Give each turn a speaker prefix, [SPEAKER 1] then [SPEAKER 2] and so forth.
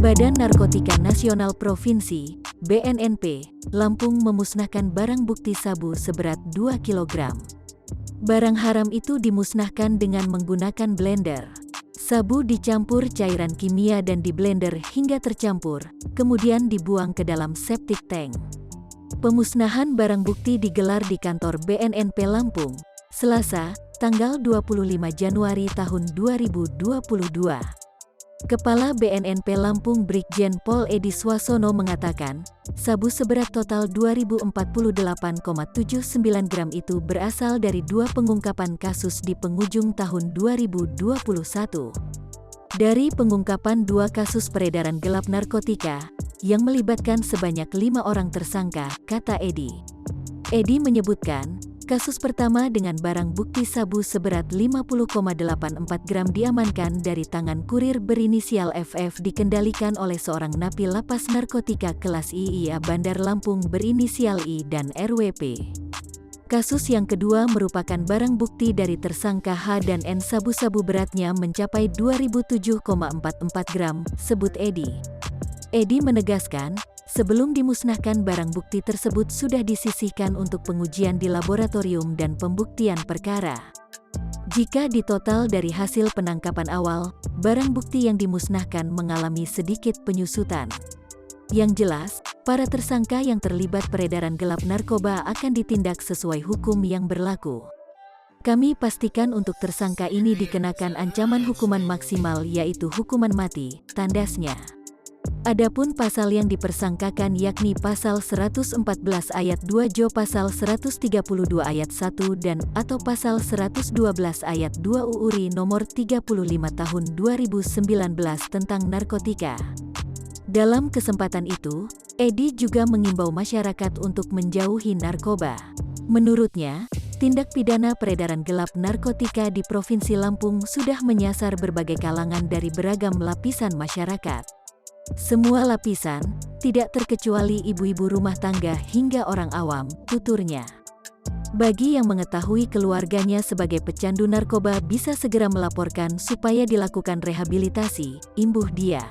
[SPEAKER 1] Badan Narkotika Nasional Provinsi (BNNP) Lampung memusnahkan barang bukti sabu seberat 2 kg. Barang haram itu dimusnahkan dengan menggunakan blender. Sabu dicampur cairan kimia dan diblender hingga tercampur, kemudian dibuang ke dalam septic tank. Pemusnahan barang bukti digelar di kantor BNNP Lampung, Selasa, tanggal 25 Januari tahun 2022. Kepala BNNP Lampung Brigjen Pol Edi Swasono mengatakan, sabu seberat total 2048,79 gram itu berasal dari 2 pengungkapan kasus di penghujung tahun 2021. Dari pengungkapan 2 kasus peredaran gelap narkotika, yang melibatkan sebanyak 5 orang tersangka, kata Edi. Edi menyebutkan, kasus pertama dengan barang bukti sabu seberat 50,84 gram diamankan dari tangan kurir berinisial FF dikendalikan oleh seorang napi lapas narkotika kelas IIA Bandar Lampung berinisial I dan RWP. Kasus yang kedua merupakan barang bukti dari tersangka H dan N, sabu-sabu beratnya mencapai 2007,44 gram, sebut Edi. Edi menegaskan, sebelum dimusnahkan barang bukti tersebut sudah disisihkan untuk pengujian di laboratorium dan pembuktian perkara. Jika ditotal dari hasil penangkapan awal, barang bukti yang dimusnahkan mengalami sedikit penyusutan. Yang jelas, para tersangka yang terlibat peredaran gelap narkoba akan ditindak sesuai hukum yang berlaku. Kami pastikan untuk tersangka ini dikenakan ancaman hukuman maksimal yaitu hukuman mati, tandasnya. Adapun pasal yang dipersangkakan yakni pasal 114 ayat 2 Jo pasal 132 ayat 1 dan atau pasal 112 ayat 2 UURI nomor 35 tahun 2019 tentang narkotika. Dalam kesempatan itu, Edi juga mengimbau masyarakat untuk menjauhi narkoba. Menurutnya, tindak pidana peredaran gelap narkotika di Provinsi Lampung sudah menyasar berbagai kalangan dari beragam lapisan masyarakat. Semua lapisan, tidak terkecuali ibu-ibu rumah tangga hingga orang awam, tuturnya. Bagi yang mengetahui keluarganya sebagai pecandu narkoba bisa segera melaporkan supaya dilakukan rehabilitasi, imbuh dia.